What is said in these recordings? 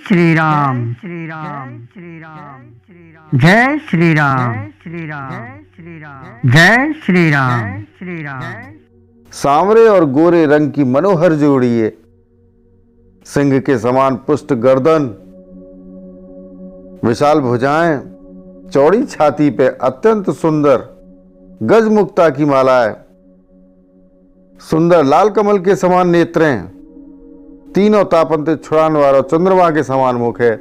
श्री राम श्री राम श्री राम श्री राम जय श्री राम श्री राम श्री राम जय श्री राम श्री राम। सांवरे और गोरे रंग की मनोहर जोड़ी है, सिंह के समान पुष्ट गर्दन, विशाल भुजाएं, चौड़ी छाती पे अत्यंत सुंदर गजमुक्ता की मालाएं, सुंदर लाल कमल के समान नेत्रें, तीनों तापंते छुड़ाने वाला चंद्रमा के समान मुख है,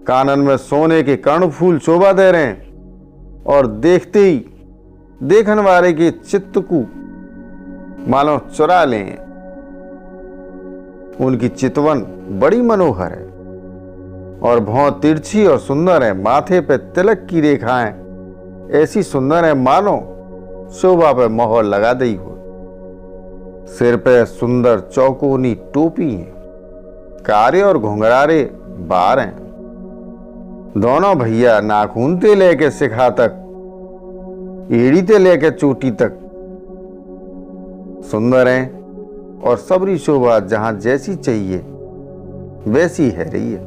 कानन में सोने के कर्णफूल शोभा दे रहे हैं और देखते ही देखने वाले के चित्त को मानो चुरा लें। उनकी चितवन बड़ी मनोहर है और भौं तिरछी और सुंदर है, माथे पे तिलक की रेखाएं ऐसी सुंदर है मानो शोभा पे मोहर लगा दी हो। सिर पे सुंदर चौकोनी टोपी है, कारे और घुंघरारे बार हैं। दोनों भैया नाखून ते लेके शिखा तक, एड़ी ते लेके चोटी तक सुंदर हैं और सबरी शोभा जहां जैसी चाहिए वैसी है रही है।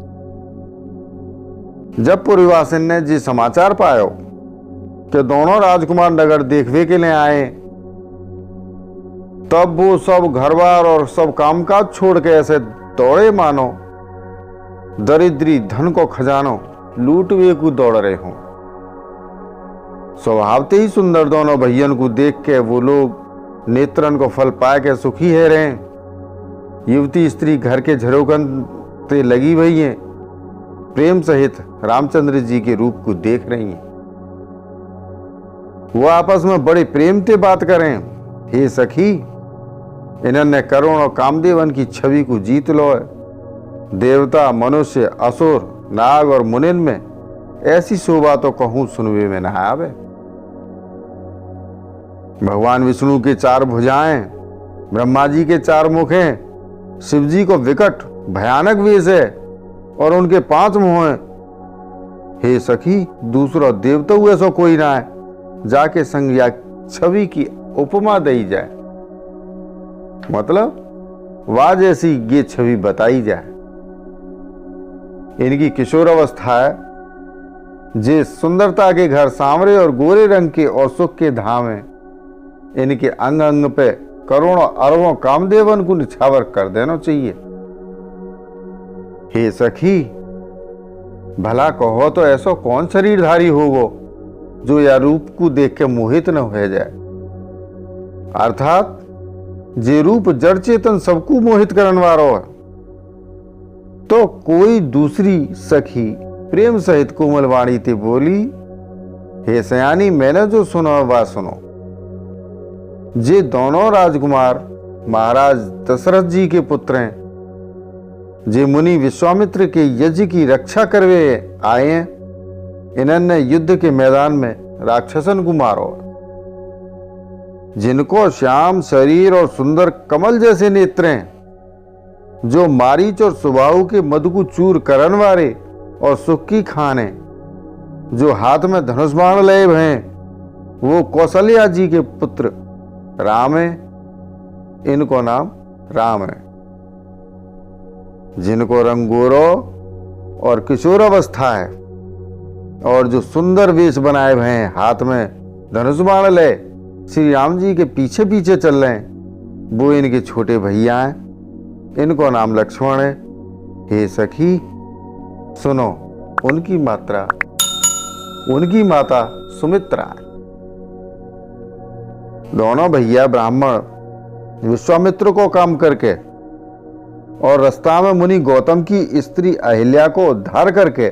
जब पुरवासिन ने जी समाचार पायो कि दोनों राजकुमार नगर देखने के लिए आए, तब वो सब घरबार और सब कामकाज छोड़ के ऐसे दौड़े मानो दरिद्री धन को खजानो लूटवे को दौड़ रहे हों। स्वभावते ही सुंदर दोनों भैयन को देख के वो लोग नेत्रन को फल पाए के सुखी है रहे। युवती स्त्री घर के झरोकन ते लगी हुई है, प्रेम सहित रामचंद्र जी के रूप को देख रही हैं। वो आपस में बड़े प्रेम से बात करें। हे सखी, इन्होंने करोड़ों कामदेवन की छवि को जीत लो है। देवता, मनुष्य, असुर, नाग और मुनिन में ऐसी शोभा तो कहूं सुनवे में न आवे। भगवान विष्णु के चार भुजाएं, ब्रह्मा जी के चार मुख हैं, शिव जी को विकट भयानक वेश है और उनके 5 मुंह हैं। हे सखी, दूसरा देवता ऐसा कोई ना है जाके संग या छवि की उपमा दी जाए, मतलब वाह जैसी ये छवि बताई जाए। इनकी किशोर अवस्था है, जे सुंदरता के घर सांवरे और गोरे रंग के और सुख के धाम है। इनके अंग अंग पे करोड़ों अरबों कामदेवन को निछावर कर देना चाहिए। हे सखी, भला कहो तो ऐसा कौन शरीरधारी होगो जो या रूप को देख के मोहित न हो जाए। अर्थात जे रूप जड़ चेतन सबको मोहित करने वाला है। तो कोई दूसरी सखी प्रेम सहित कोमल वाणी ते बोली, हे सयानी, मैंने जो सुना वह सुनो। जे दोनों राजकुमार महाराज दशरथ जी के पुत्र हैं, जे मुनि विश्वामित्र के यज्ञ की रक्षा करवे आए हैं। इन्होंने युद्ध के मैदान में राक्षसन को मारो, जिनको श्याम शरीर और सुंदर कमल जैसे नेत्र हैं, जो मारीच और सुबाहु के मधु को चूर करन वाले और सुख की खाने, जो हाथ में धनुष बाण ले हैं, वो कौशल्या जी के पुत्र राम है। इनको नाम राम है। जिनको रंगोरो और किशोर अवस्था है और जो सुंदर वेश बनाए हुए हैं, हाथ में धनुष बाण ले श्री राम जी के पीछे पीछे चल रहे हैं, वो इनके छोटे भैया हैं। इनको नाम लक्ष्मण है। हे सखी सुनो, उनकी माता सुमित्रा है। दोनों भैया ब्राह्मण विश्वामित्र को काम करके और रास्ता में मुनि गौतम की स्त्री अहिल्या को उद्धार करके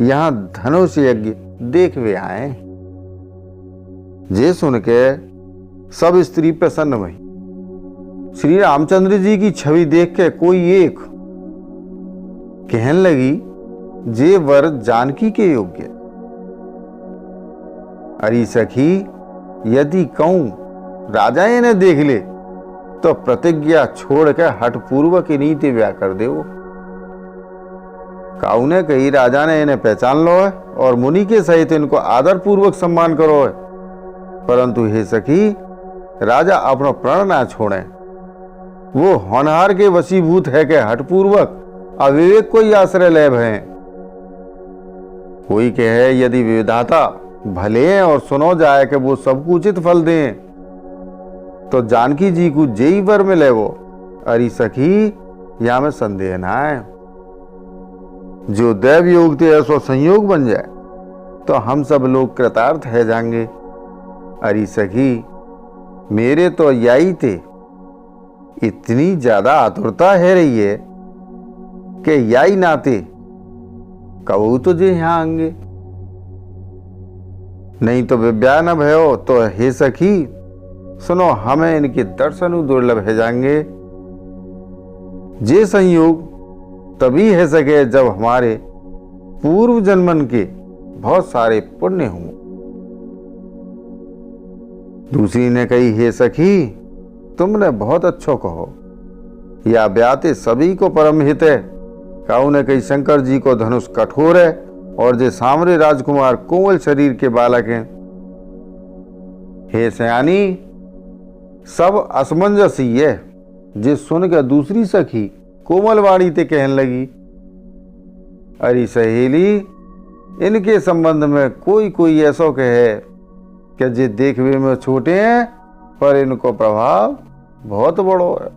यहां धनुष यज्ञ देख वे आए। जे सुन के सब स्त्री प्रसन्न हुई। श्री रामचंद्र जी की छवि देख के कोई एक कहने लगी, जे वर जानकी के योग्य। अरे सखी, यदि कहूं राजा इन्हें देख ले तो प्रतिज्ञा छोड़ के हठ पूर्वक नीति व्या कर दे। काऊ ने कही, राजा ने इन्हें पहचान लो है और मुनि के सहित इनको आदर पूर्वक सम्मान करो है। परंतु हे सखी, राजा अपना प्रण ना छोड़े। वो होनहार के वशीभूत है के हठपूर्वक अविवेक को ही आश्रय ले भय। कोई कहे यदि विधाता भले हैं और सुनो जाए कि वो सबको उचित फल दें, तो जानकी जी को जेई वर मिले वो। अरे सखी, या में संदेह ना है। जो दैव योग थे ऐसा संयोग बन जाए तो हम सब लोग कृतार्थ है जाएंगे। अरे सखी, मेरे तो यही थे, इतनी ज्यादा आतुरता है रही है कि यही नाते कबू तुझे यहां आएंगे, नहीं तो विद्या न भयो। तो हे सखी सुनो, हमें इनके दर्शन दुर्लभ है जाएंगे। जे संयोग तभी है सके जब हमारे पूर्व जन्मन के बहुत सारे पुण्य हों। दूसरी ने कही, हे सखी तुमने बहुत अच्छो कहो, या ब्याते सभी को परम हित है। काऊ ने कही, शंकर जी को धनुष कठोर है और जे सामरे राजकुमार कोमल शरीर के बालक हैं। हे सयानी, सब असमंजस ही है। जे सुनकर दूसरी सखी कोमल वाणी ते कहने लगी, अरे सहेली, इनके संबंध में कोई कोई ऐसा कहे कि जे देखने में छोटे हैं पर इनको प्रभाव बहुत बड़ो है।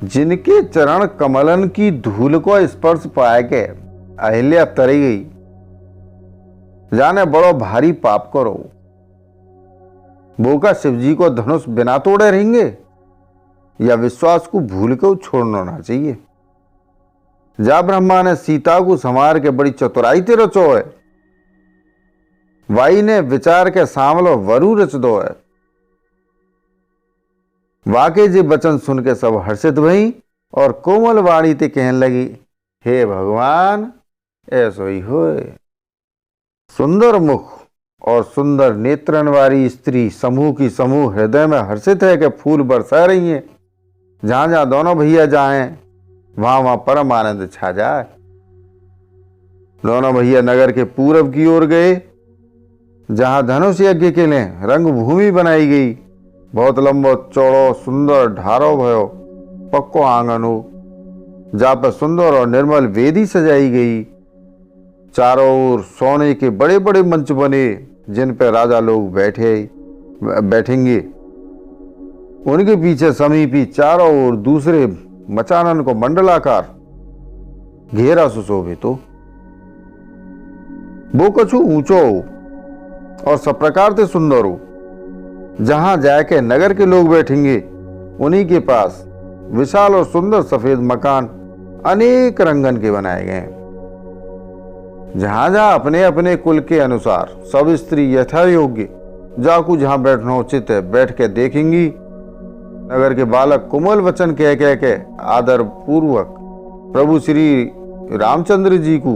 जिनके चरण कमलन की धूल को स्पर्श पाए के अहिल्या तरी गई, जाने बड़ो भारी पाप करो। वो का शिवजी को धनुष बिना तोड़े रहेंगे, या विश्वास को भूल कर छोड़ना ना चाहिए। जा ब्रह्मा ने सीता को संवार के बड़ी चतुराई ते रचो है, वाई ने विचार के सामलो वरु रच दो है। वाके जी वचन सुन के सब हर्षित भई और कोमल वाणी ते कहने लगी, हे भगवान, ऐसो ही होए। सुंदर मुख और सुंदर नेत्रन वाली स्त्री समूह की समूह हृदय में हर्षित है कि फूल बरसा रही हैं। जहां जहां दोनों भैया जाएं, वहां वहां परम आनंद छा जाए। दोनों भैया नगर के पूरब की ओर गए, जहां धनुष यज्ञ के लिए रंग भूमि बनाई गई। बहुत लंबो चौड़ो सुंदर ढारो भयो पक्को आंगन हो, जहां पर सुंदर और निर्मल वेदी सजाई गई। चारों ओर सोने के बड़े बड़े मंच बने, जिन पर राजा लोग बैठेंगे। उनके पीछे समीपी चारों ओर दूसरे मचानन को मंडलाकार घेरा सुशोभित हो। वो कछु ऊंचो हो और सब प्रकार से सुंदर हो। जहां जाके नगर के लोग बैठेंगे, उन्हीं के पास विशाल और सुंदर सफेद मकान अनेक रंगन के बनाए गए हैं। जहां जहां अपने अपने कुल के अनुसार सब स्त्री यथा योग्य जाकू जहां बैठना उचित है बैठ के देखेंगी। नगर के बालक कोमल वचन कह कह के आदर पूर्वक प्रभु श्री रामचंद्र जी को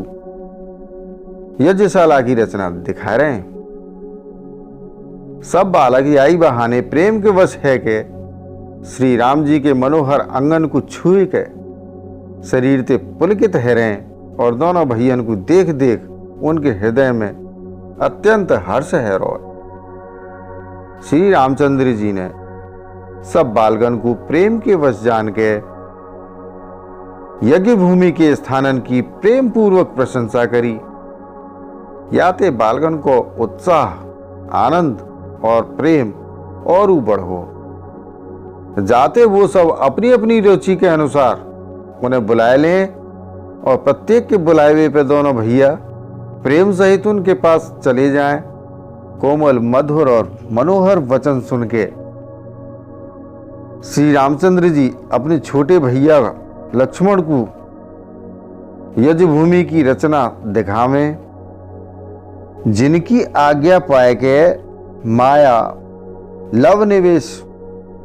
यज्ञशाला की रचना दिखा रहे हैं। सब बालक यही बहाने प्रेम के वश है के श्री राम जी के मनोहर अंगन को छुए के शरीर ते पुलकित है रहे, और दोनों भैयन को देख देख उनके हृदय में अत्यंत हर्ष है रो। श्री रामचंद्र जी ने सब बालगन को प्रेम के वश जान के यज्ञ भूमि के स्थानन की प्रेम पूर्वक प्रशंसा करी। याते बालगन को उत्साह, आनंद और प्रेम और बढ़ो। जाते वो सब अपनी अपनी रुचि के अनुसार उन्हें बुलाए लें, और प्रत्येक के बुलावे पे दोनों भैया प्रेम सहित उनके पास चले जाएं। कोमल मधुर और मनोहर वचन सुन के श्री रामचंद्र जी अपने छोटे भैया लक्ष्मण को यज्ञ भूमि की रचना दिखावें। जिनकी आज्ञा पाए के माया लव निवेश,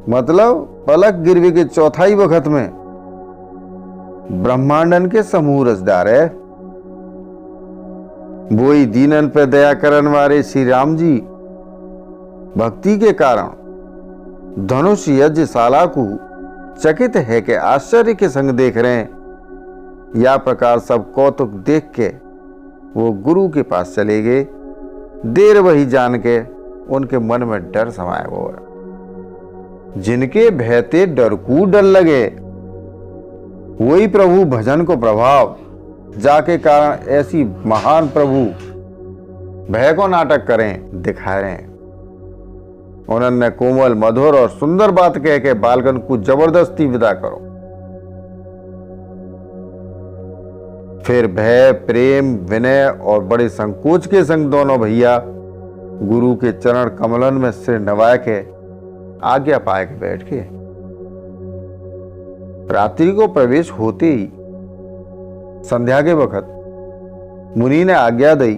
मतलब पलक गिरवे के चौथाई वक्त में ब्रह्मांडन के समूह रसदार है। वही दीनन पे दया करन वाले श्री राम जी भक्ति के कारण धनुष यज्ञशाला को चकित है कि आश्चर्य के संग देख रहे हैं। या प्रकार सब कौतुक देख के वो गुरु के पास चले गए। देर वही जान के उनके मन में डर समाया हुआ। जिनके भयते डर को डर लगे, वही प्रभु भजन को प्रभाव जाके कारण ऐसी महान प्रभु भय को नाटक करें दिखाए रहे। उन्होंने कोमल मधुर और सुंदर बात कह के बालकन को जबरदस्ती विदा करो। फिर भय, प्रेम, विनय और बड़े संकोच के संग दोनों भैया गुरु के चरण कमलन में सिर नवाए के आज्ञा पाए के बैठ के। रात्रि को प्रवेश होते ही संध्या के वक्त मुनि ने आज्ञा दी,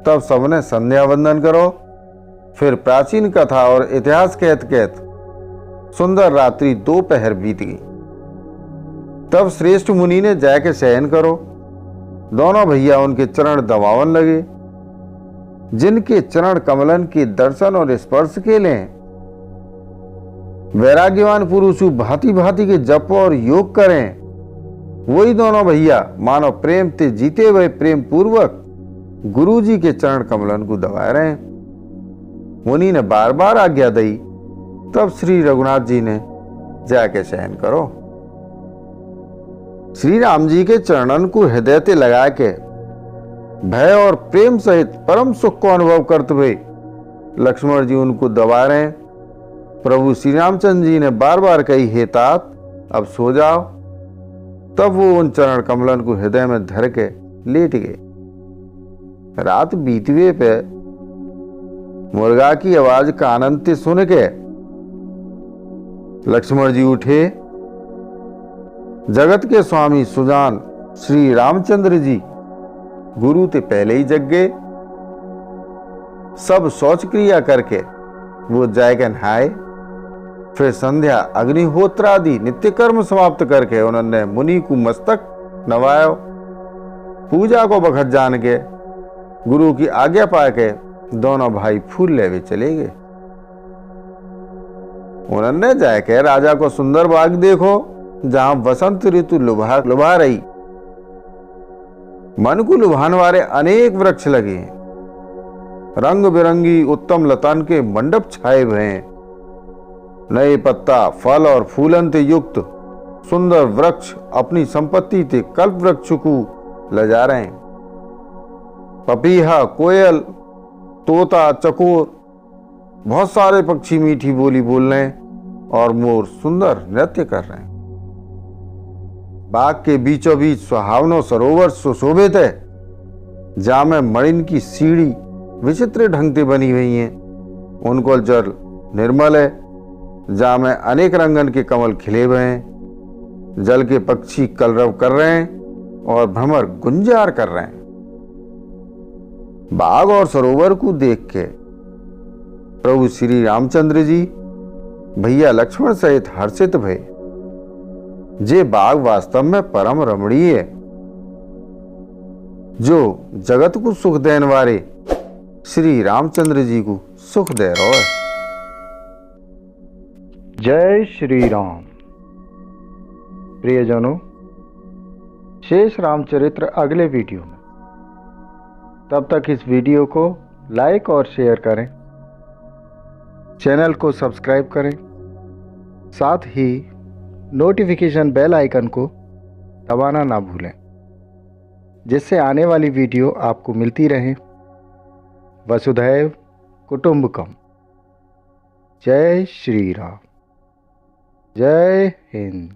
तब सबने संध्या वंदन करो। फिर प्राचीन कथा और इतिहास कहत कहत सुंदर रात्रि 2 पहर बीत गई। तब श्रेष्ठ मुनि ने जाके शयन करो। दोनों भैया उनके चरण दबावन लगे। जिनके चरण कमलन के दर्शन और स्पर्श के लिए वैराग्यवान पुरुष भांति भांति के जप और योग करें, वही दोनों भैया मानो प्रेम ते जीते हुए प्रेम पूर्वक गुरु जी के चरण कमलन को दबा रहे हैं। मुनि ने बार बार आज्ञा दी। तब श्री रघुनाथ जी ने जाके शयन करो। श्री राम जी के चरणन को हृदय ते लगा के भय और प्रेम सहित परम सुख को अनुभव करते हुए लक्ष्मण जी उनको दबा रहे हैं। प्रभु श्री रामचंद्र जी ने बार बार कही, हे तात अब सो जाओ। तब वो उन चरण कमलन को हृदय में धर के लेट गए। रात बीतवे पे मुर्गा की आवाज कानन सुन के लक्ष्मण जी उठे। जगत के स्वामी सुजान श्री रामचंद्र जी गुरु ते पहले ही जग गए। सब शौच क्रिया करके वो जाके नहाए। फिर संध्या अग्निहोत्र आदि नित्य कर्म समाप्त करके उन्होंने मुनि को मस्तक नवायो। पूजा को बखत जान के गुरु की आज्ञा पाके दोनों भाई फूल लेवे चले गए। उन्होंने जाके राजा को सुंदर बाग देखो, जहां वसंत ऋतु लुभा रही। मन को लुभाने वाले अनेक वृक्ष लगे हैं। रंग बिरंगी उत्तम लतान के मंडप छाए हुए हैं। नए पत्ता, फल और फूलन से युक्त सुंदर वृक्ष अपनी संपत्ति ते कल्प वृक्ष को ले जा रहे हैं। पपीहा, कोयल, तोता, चकोर, बहुत सारे पक्षी मीठी बोली बोल रहे हैं और मोर सुंदर नृत्य कर रहे हैं। बाग के बीचों बीच सुहावनो सरोवर सुशोभित है, जहां में मणिन की सीढ़ी विचित्र ढंग से बनी हुई है। उनको जल निर्मल है, जहां में अनेक रंगन के कमल खिले हुए हैं। जल के पक्षी कलरव कर रहे हैं और भ्रमर गुंजार कर रहे हैं। बाग और सरोवर को देख के प्रभु श्री रामचंद्र जी भैया लक्ष्मण सहित हर्षित भये। जे बाग वास्तव में परम रमणीय है, जो जगत को सुख देने वाले श्री रामचंद्र जी को सुख दे रहा है। जय श्री राम। प्रियजनों, शेष रामचरित्र अगले वीडियो में। तब तक इस वीडियो को लाइक और शेयर करें, चैनल को सब्सक्राइब करें, साथ ही नोटिफिकेशन बेल आइकन को दबाना ना भूलें, जिससे आने वाली वीडियो आपको मिलती रहे। वसुधैव कुटुंबकम। जय श्री राम। जय हिंद।